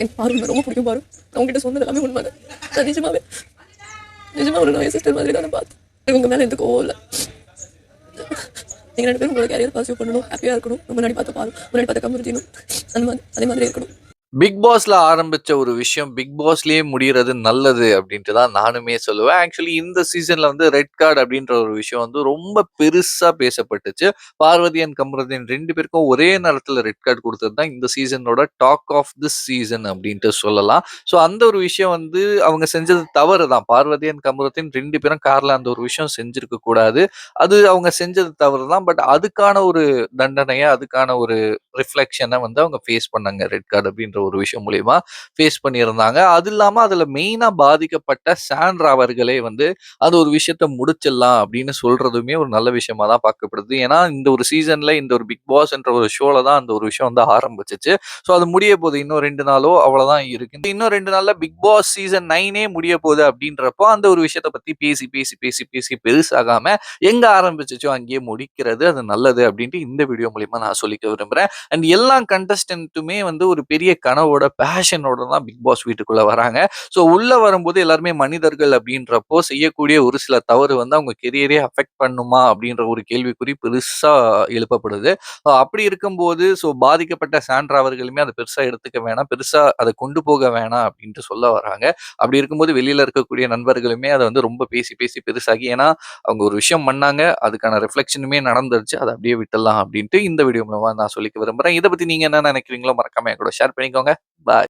எனக்கு பாரு ரொம்ப பிடிக்கும் பாரு. நான் உங்ககிட்ட சொன்னது எல்லாமே உண்மைதான். நான் நிஜமா ஒரு நோய் சிஸ்டர் மாதிரி தான் பார்த்தேன். உங்க மேலே எந்த கோவம் இல்லை. நீங்கள் 2 பேரும் உங்களோட கேரியர் பாசிட்டிவ் பண்ணணும், ஹாப்பியாக இருக்கணும். முன்னாடி பார்த்த பாரு, முன்னாடி பார்த்த கம்யூனிட்டினும் அதே மாதிரி இருக்கணும். பிக் பாஸ்ல ஆரம்பிச்ச ஒரு விஷயம் பிக் பாஸ்லயே முடியறது நல்லது அப்படின்ட்டு தான் நானுமே சொல்லுவேன். ஆக்சுவலி இந்த சீசன்ல வந்து ரெட் கார்டு அப்படின்ற ஒரு விஷயம் வந்து ரொம்ப பெருசா பேசப்பட்டுச்சு. பார்வதி அண்ட் கமருதீன் 2 பேருக்கும் ஒரே நேரத்துல ரெட் கார்டு கொடுத்தது தான் இந்த சீசனோட டாக் ஆஃப் திஸ் சீசன் அப்படின்ட்டு சொல்லலாம். ஸோ அந்த ஒரு விஷயம் வந்து அவங்க செஞ்சது தவறு தான். பார்வதி அண்ட் கமருதீன் 2 பேரும் கார்ல அந்த ஒரு விஷயம் செஞ்சிருக்க கூடாது. அது அவங்க செஞ்சது தவறு தான். பட் அதுக்கான ஒரு தண்டனையை, அதுக்கான ஒரு ரிஃப்ளெக்ஷனை வந்து அவங்க ஃபேஸ் பண்ணாங்க. ரெட் கார்டு அப்படின்ற ஒரு விஷயம் மூலியமா ஃபேஸ் பண்ணியிருந்தாங்க. அது இல்லாம அதுல மெயினா பாதிக்கப்பட்ட சாண்ட்ரா அவர்களே வந்து அது ஒரு விஷயத்த முடிச்சிடலாம் அப்படின்னு சொல்றதுமே ஒரு நல்ல விஷயமா தான் பார்க்கப்படுது. ஏன்னா இந்த ஒரு சீசன்ல இந்த ஒரு பிக் பாஸ் என்ற ஒரு ஷோல தான் அந்த ஒரு விஷயம் வந்து ஆரம்பிச்சிச்சு. ஸோ அது முடிய போகுது. இன்னும் 2 நாளோ அவ்வளவுதான் இருக்கு. இன்னும் 2 நாள்ல பிக் பாஸ் சீசன் 9 முடிய போகுது அப்படின்றப்போ அந்த ஒரு விஷயத்த பத்தி பேசி பேசி பேசி பேசி பெருசாகாம எங்க ஆரம்பிச்சிச்சோ அங்கேயே முடிக்கிறது அது நல்லது அப்படின்ட்டு இந்த வீடியோ மூலியமா நான் சொல்லிக்க விரும்புறேன். அண்ட் எல்லா கண்டஸ்டன்ட்டுமே வந்து ஒரு பெரிய கனவோட, பேஷனோட தான் பிக் பாஸ் வீட்டுக்குள்ள வராங்க. ஸோ உள்ள வரும்போது எல்லாருமே மனிதர்கள் அப்படின்றப்போ செய்யக்கூடிய ஒரு சில தவறு வந்து அவங்க கெரியரே அஃபெக்ட் பண்ணுமா அப்படின்ற ஒரு கேள்விக்குறி பெருசா எழுப்பப்படுது. அப்படி இருக்கும்போது பாதிக்கப்பட்ட சாண்ட்ரா அவர்களுமே அதை பெருசா எடுத்துக்க வேணாம், பெருசா அதை கொண்டு போக வேணாம் அப்படின்ட்டு சொல்ல வராங்க. அப்படி இருக்கும்போது வெளியில இருக்கக்கூடிய நண்பர்களுமே அதை வந்து ரொம்ப பேசி பேசி பெருசாகி, ஏன்னா அவங்க ஒரு விஷயம் பண்ணாங்க, அதுக்கான ரிஃப்ளெக்ஷனுமே நடந்துருச்சு, அதை அப்படியே விட்டுடலாம் அப்படின்ட்டு இந்த வீடியோ மூலமா நான் சொல்லிக்க விரும்புறேன். இதை பத்தி நீங்க என்ன நினைக்கிறீங்களோ மறக்காம என் கூட ஷேர் பண்ணிக்கோங்க. பாய்.